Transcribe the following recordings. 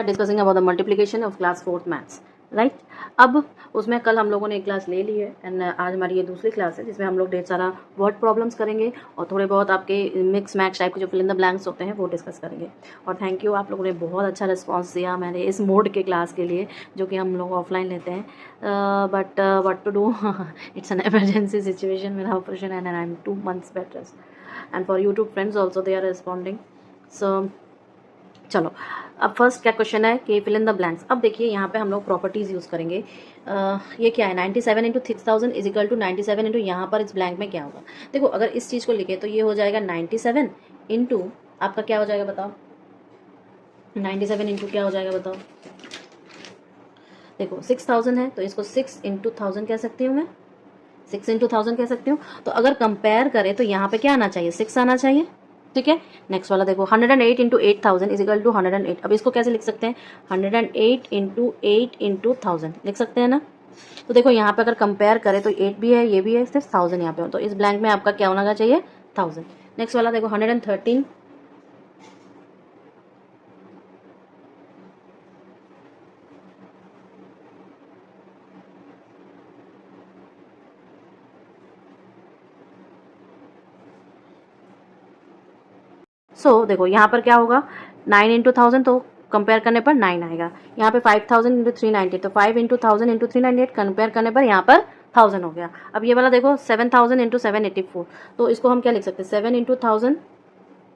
Discussing about the multiplication of class 4th maths, right. अब उसमें कल हम लोगों ने एक क्लास ले ली है एंड आज हमारी ये दूसरी क्लास है जिसमें हम लोग ढेर सारा वर्ड प्रॉब्लम्स करेंगे और थोड़े बहुत आपके मिक्स मैच टाइप के जो फिल इन द ब्लैंक्स होते हैं वो डिस्कस करेंगे। और थैंक यू, आप लोगों ने बहुत अच्छा रिस्पॉन्स दिया मैंने इस मोड के क्लास के लिए जो कि हम लोग ऑफलाइन लेते हैं, but what to do, it's an emergency situation. मेरा operation and I am 2 months bed rest and for YouTube friends also they are responding. So चलो, अब फर्स्ट क्या क्वेश्चन है कि फिल इन द ब्लैंक्स। अब देखिए यहाँ पे हम लोग प्रॉपर्टीज यूज़ करेंगे। ये क्या है, 97 into 6000 is equal to 97 into यहाँ पर इस ब्लैंक में क्या होगा। देखो अगर इस चीज़ को लिखे तो ये हो जाएगा 97 इंटू आपका क्या हो जाएगा बताओ, 97 इंटू क्या हो जाएगा बताओ। देखो 6000 है तो इसको 6 इंटू 1000 कह सकती हूँ मैं, 6 इंटू 1000 कह सकती हूँ। तो अगर कंपेयर करें तो यहाँ पे क्या आना चाहिए, 6 आना चाहिए, ठीक है। नेक्स्ट वाला देखो 108 इंटू 8000 इज इक्वल टू 108। अब इसको कैसे लिख सकते हैं, 108 इंटू 8 इंटू 1000 लिख सकते हैं ना। तो देखो यहाँ पे अगर कंपेयर करें तो 8 भी है, ये भी है, सिर्फ 1000 यहाँ पे हो, तो इस ब्लैंक में आपका क्या होना चाहिए, 1000। नेक्स्ट वाला देखो 113 देखो यहाँ पर क्या होगा, 9 इंटू 1000 तो कंपेयर करने पर 9 आएगा। यहाँ पे 5000 इंटू 398 तो 5 इंटू 1000 इंटू 398 कंपेयर करने पर यहाँ पर 1000 हो गया। अब ये वाला देखो 7000 इंटू 784 तो इसको हम क्या लिख सकते हैं, 7 इंटू 1000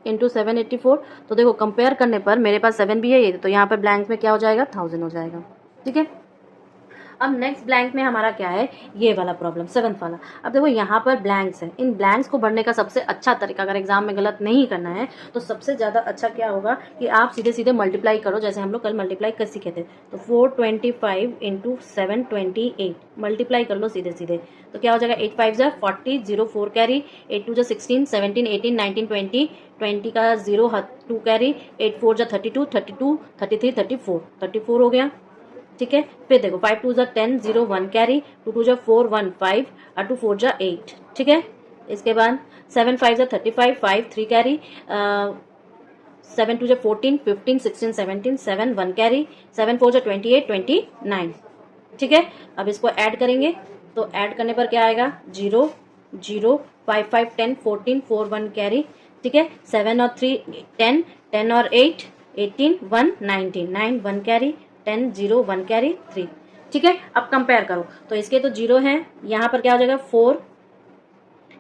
इंटू 784। तो देखो कंपेयर करने पर मेरे पास 7 भी है ये, तो यहाँ पर ब्लैंक में क्या हो जाएगा, 1000 हो जाएगा, ठीक है। अब नेक्स्ट ब्लैंक में हमारा क्या है, ये वाला प्रॉब्लम 7th वाला। अब देखो यहाँ पर ब्लैंक्स है, इन ब्लैंक्स को भरने का सबसे अच्छा तरीका, अगर एग्जाम में गलत नहीं करना है तो सबसे ज़्यादा अच्छा क्या होगा कि आप सीधे सीधे मल्टीप्लाई करो, जैसे हम लोग कल मल्टीप्लाई कर सीखे थे। तो 425 इंटू 728 मल्टीप्लाई कर लो सीधे सीधे, तो क्या हो जाएगा, 8 5 जा 40, 0 4 कैरी, 8 2 जा 16, 17 18 19 20, 20 का 0 2 कैरी, 8 4 जा 32, 32 33 34 हो गया, ठीक है। फिर देखो 5 2 जा 10, 0 1 कैरी, 2 2 जा 4 1 5 और 2 4 जा 8, ठीक है। इसके बाद 7 5 जा 35, 5 3 कैरी, 7 2 जा 14 15 16 17 7 1 कैरी, 7 4 जा 28 29, ठीक है। अब इसको ऐड करेंगे तो ऐड करने पर क्या आएगा, 0 0 5 5 10 14 4 1 कैरी, ठीक है। 7 और 3 10, 10 और 8 18 1 19 9 1 कैरी, 10 0 1 कैरी 3, ठीक है। अब कंपेयर करो तो इसके तो 0 है, यहाँ पर क्या हो जाएगा 4,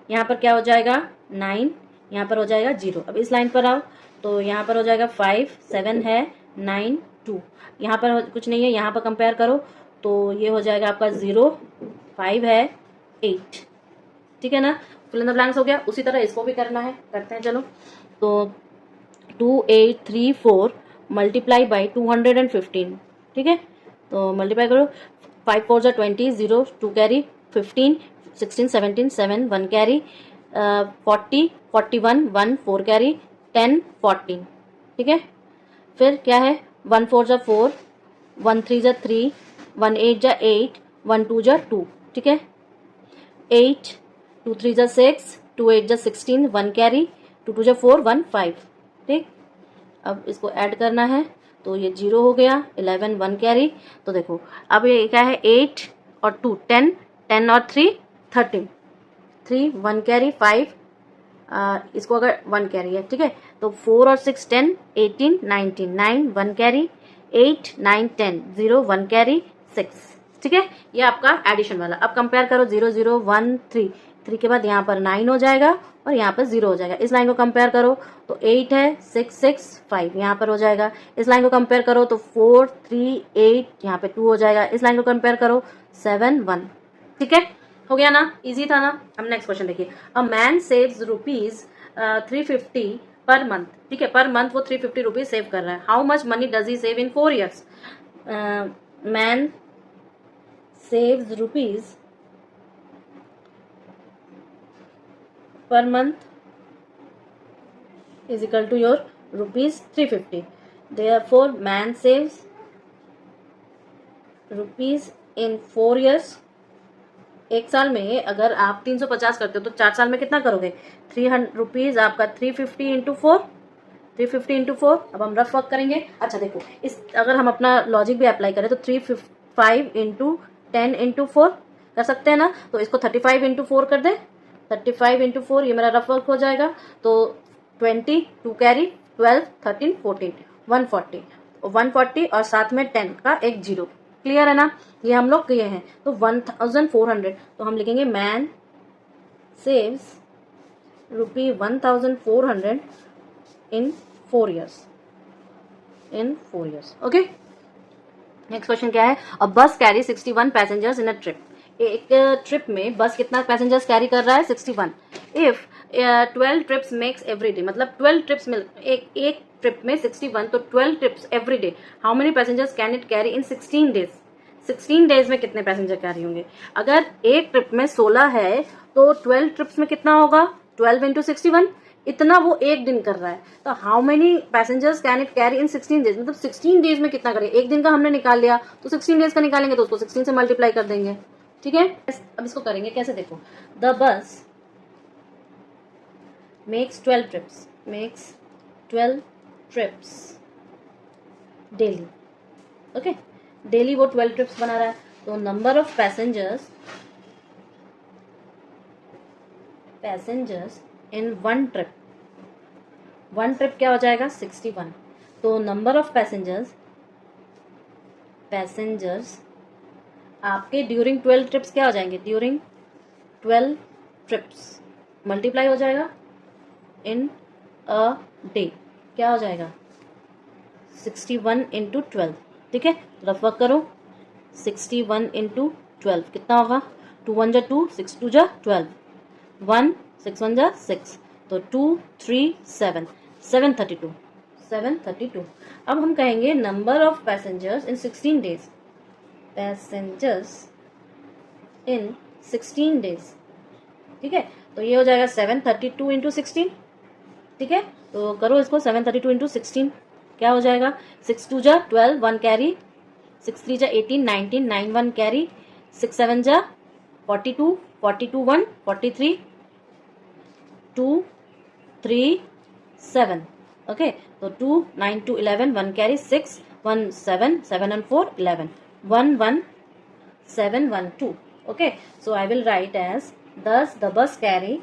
यहाँ पर क्या हो जाएगा 9, यहाँ पर हो जाएगा 0। अब इस लाइन पर आओ तो यहाँ पर हो जाएगा 5 7 है 9 2, यहाँ पर कुछ नहीं है, यहाँ पर कंपेयर करो तो ये हो जाएगा आपका 0 5 है 8, ठीक है ना। फिल इन द ब्लैंक्स हो गया। उसी तरह इसको भी करना है, करते हैं चलो। तो 2834 मल्टीप्लाई बाई 215, ठीक है। तो मल्टीप्लाई करो, 5 4 जा 20, 0 2 कैरी, 15 16 17 7 1 कैरी, 40 41 1 4 कैरी, 10 14, ठीक है। फिर क्या है, 1 4 जा 4, 1 3 जा 3, 1 8 जा 8, 1 2 जा 2, ठीक है। 8 2 3 जा 6, 2 8 जा 16 1 कैरी, 2 2 जा 4 1 5, ठीक। अब इसको ऐड करना है तो ये 0 हो गया, 11 1 कैरी। तो देखो अब ये क्या है, 8 और 2 10, 10 और 3 13, 3 1 कैरी 5, इसको अगर 1 कैरी है, ठीक है। तो 4 और 6 10 18 19 9 1 कैरी, 8 9 10 0 1 कैरी 6, ठीक है। ये आपका एडिशन वाला। अब कंपेयर करो 0 0 1 3, 3 के बाद यहाँ पर 9 हो जाएगा और यहाँ पर 0 हो जाएगा। इस लाइन को कंपेयर करो तो 8 है 6 6 5 यहाँ पर हो जाएगा। इस लाइन को कंपेयर करो तो 4 3 8 यहाँ पे 2 हो जाएगा। इस लाइन को कंपेयर करो 7 1, ठीक है। हो गया ना, इजी था ना। अब नेक्स्ट क्वेश्चन देखिए, a man saves rupees 350 per month, ठीक है। पर मंथ वो 350 रुपीज सेव कर रहा है। How much money does he save in 4 years? Man saves rupees per month is equal to your rupees 350. Therefore, man saves rupees in 4 years. एक साल में अगर आप 350 करते हो तो 4 साल में कितना करोगे, 300 रुपीज आपका 350 इंटू 4, 350 इंटू 4। अब हम रफ वर्क करेंगे। अच्छा देखो, इस अगर हम अपना लॉजिक भी अप्लाई करें तो 355 इंटू 10 इंटू 4 कर सकते हैं ना। तो इसको 35 इंटू 4 कर दें। 35 इंटू 4 ये मेरा रफ वर्क हो जाएगा। तो 20, 2 कैरी, 12, 13, 14, 140, 140 और साथ में 10 का एक जीरो। क्लियर है ना, ये हम लोग किए हैं। तो 1400, तो हम लिखेंगे man saves ₹1400 in 4 years। Okay. Next question क्या है, अ बस carry 61 passengers in a trip. एक ट्रिप में बस कितना पैसेंजर्स कैरी कर रहा है, 61। If 12 trips makes every day, मतलब 12 ट्रिप्स में एक ट्रिप में 61, तो 12 trips every day, how many passengers can it carry in 16 days. 16 days में कितने पैसेंजर कैरी होंगे। अगर एक ट्रिप में 16 है तो 12 ट्रिप्स में कितना होगा, 12 इंटू 61, इतना वो एक दिन कर रहा है। तो how many passengers can it carry in 16 days, मतलब 16 डेज में कितना करें। एक दिन का हमने निकाल लिया तो 16 डेज का निकालेंगे तो उसको 16 से मल्टीप्लाई कर देंगे। ठीक है, अब इसको करेंगे कैसे, देखो, the bus makes 12 trips daily. Okay, daily वो 12 ट्रिप्स बना रहा है। तो number of passengers in one trip क्या हो जाएगा, 61। तो नंबर ऑफ पैसेंजर्स आपके ड्यूरिंग 12 ट्रिप्स क्या हो जाएंगे, ड्यूरिंग 12 ट्रिप्स मल्टीप्लाई हो जाएगा इन अ डे, क्या हो जाएगा 61 इंटू 12। ठीक है, रफ वर्क करो। 61 इंटू 12 कितना होगा, 2 1 जा 2, 6 2 जा 12, 1 6 1 जा 6, तो 2 3 7, 732। अब हम कहेंगे number of passengers in 16 days, ठीक है। तो ये हो जाएगा 732 इंटू 16। ठीक है, तो करो इसको, 732 इंटू 16 क्या हो जाएगा, 6 2 जा 12, 1 कैरी, 6 3 जा 18, 19, 9 1 कैरी, 6 7 जा 42, 42 1 43, 2 3 7। ओके, तो 2 9 2 11, 1 carry, 6 1 7, 7 and 4 11, 1 1 7 1 2। Okay, so I will write as, thus the bus carry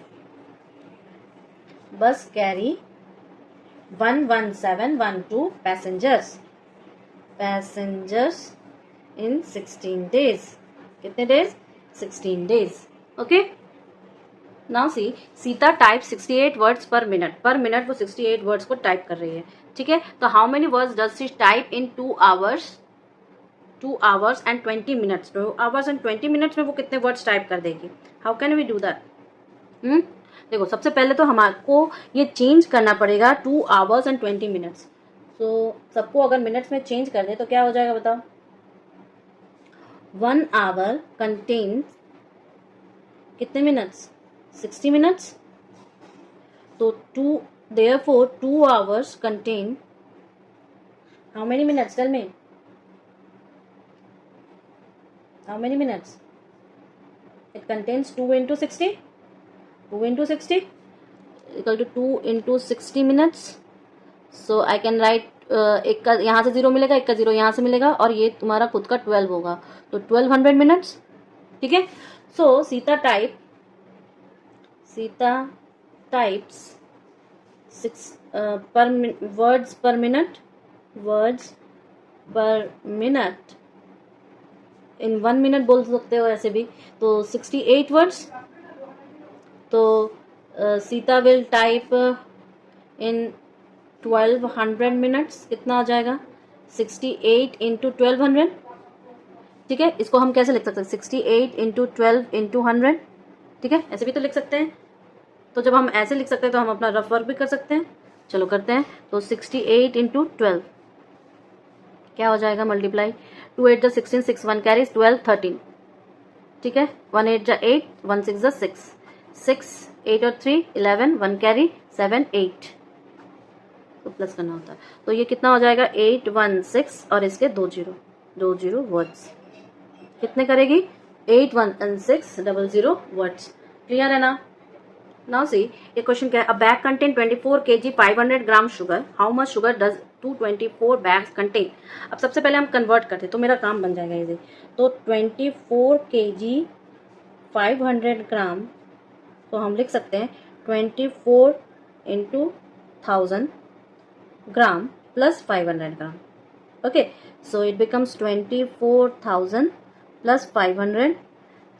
11712 passengers in 16 days। कितने days, 16 days। Okay, now see, Sita type 68 words per minute वो 68 वर्ड्स को टाइप कर रही है। ठीक है, तो how many words does she type in 2 hours and 20 minutes। 2 hours and 20 minutes में वो कितने वर्ड्स टाइप कर देगी, how can we do that. देखो, सबसे पहले तो हमारे ये चेंज करना पड़ेगा 2 hours and 20 minutes। तो सबको अगर मिनट्स में चेंज कर दे तो क्या हो जाएगा बताओ, 1 hour कंटेन्स कितने मिनट्स, 60 मिनट्स। तो 2 hours contain how many minutes, tell me, how many minutes, it contains 2 into 60 equal to 2 into 60 minutes। so I can write, एक का यहाँ से 0 मिलेगा, एक का 0 यहाँ से मिलेगा, और ये तुम्हारा खुद का 12 होगा, तो 1200 मिनट्स। ठीक है, so Sita types 6 words per minute in 1 minute बोल सकते हो ऐसे भी, तो 68 वर्ड्स। तो Sita will type in 1200 minutes, कितना हो जाएगा 68 इंटू 1200। ठीक है, इसको हम कैसे लिख सकते हैं, 68 इंटू 12 इंटू 100। ठीक है, ऐसे भी तो लिख सकते हैं। तो जब हम ऐसे लिख सकते हैं तो हम अपना रफ वर्क भी कर सकते हैं। चलो करते हैं, तो 68 इंटू 12 क्या हो जाएगा, मल्टीप्लाई 2 8 जा 16, 6 1 कैरीज 12 13। ठीक है, 1 8 जा 8, 1 6 जा 6, 6 8 और 3 11, 1 कैरी 7 8, तो प्लस करना होता है। तो ये कितना हो जाएगा 8 1 6 और इसके 2 0 वर्ड्स कितने करेगी, 8 1 6 00 वर्ड्स। क्लियर है ना। Now see, ये क्वेश्चन क्या है? A bag contain 24 kg 500 gram sugar. How much sugar does 224 bags contain? अब सबसे पहले हम कन्वर्ट करते हैं तो मेरा काम बन जाएगा इसे. तो 24 kg 500 ग्राम, तो हम लिख सकते हैं 24 into 1000 gram plus 500 gram. Okay, so it becomes 24,000 plus 500.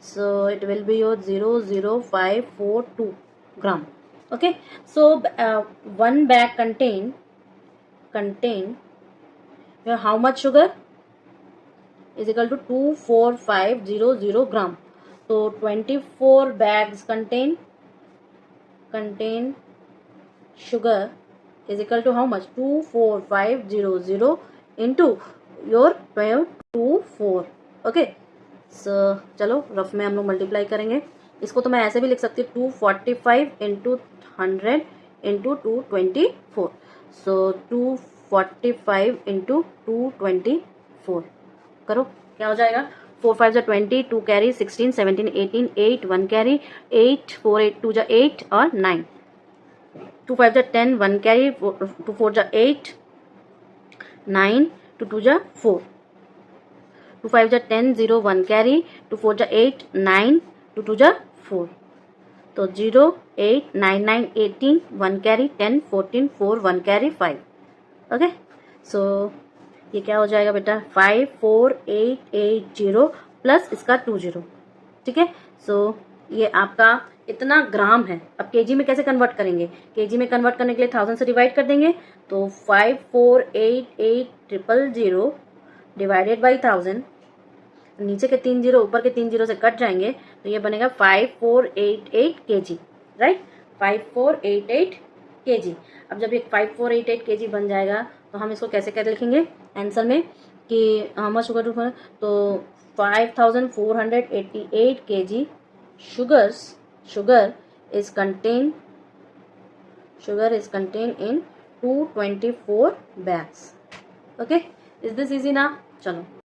So it will be your 00542 gram. Okay, so one bag contain how much sugar is equal to 24500 gram. So 24 bags contain sugar is equal to how much? 24500 into your 24. Okay, सो चलो rough में हम लोग multiply करेंगे. इसको तो मैं ऐसे भी लिख सकती हूँ 245 इंटू 100 इंटू 224. सो 245 इंटू 224 करो, क्या हो जाएगा? 4 5 जा 20, 2 कैरी 16 17 18 8 1 कैरी 8 4 8 2 जा 8 और 9. 2 5 जा 10 1 कैरी 2 4 जा 8 9 2 2 जा 4. 2 5 जा 10 0 1 कैरी 2 4 जा 8 9 2 2 जा 4. तो 0 8 9 9 18 1 कैरी 10 14 4 1 कैरी 5. ओके, सो ये क्या हो जाएगा बेटा? 54880 प्लस इसका 20. ठीक है, सो ये आपका इतना ग्राम है. अब केजी में कैसे कन्वर्ट करेंगे? केजी में कन्वर्ट करने के लिए 1000 से डिवाइड कर देंगे. तो 5488000 डिवाइडेड बाई 1000, नीचे के 3 जीरो ऊपर के 3 जीरो से कट जाएंगे तो ये बनेगा 5488 kg. Right, 5488 kg. अब जब ये 5488 kg बन जाएगा तो हम इसको कैसे कैसे लिखेंगे आंसर में कि हाउ मच शुगर टू, तो 5488 kg sugar is contained in 224 bags. Okay, is this easy now? चलो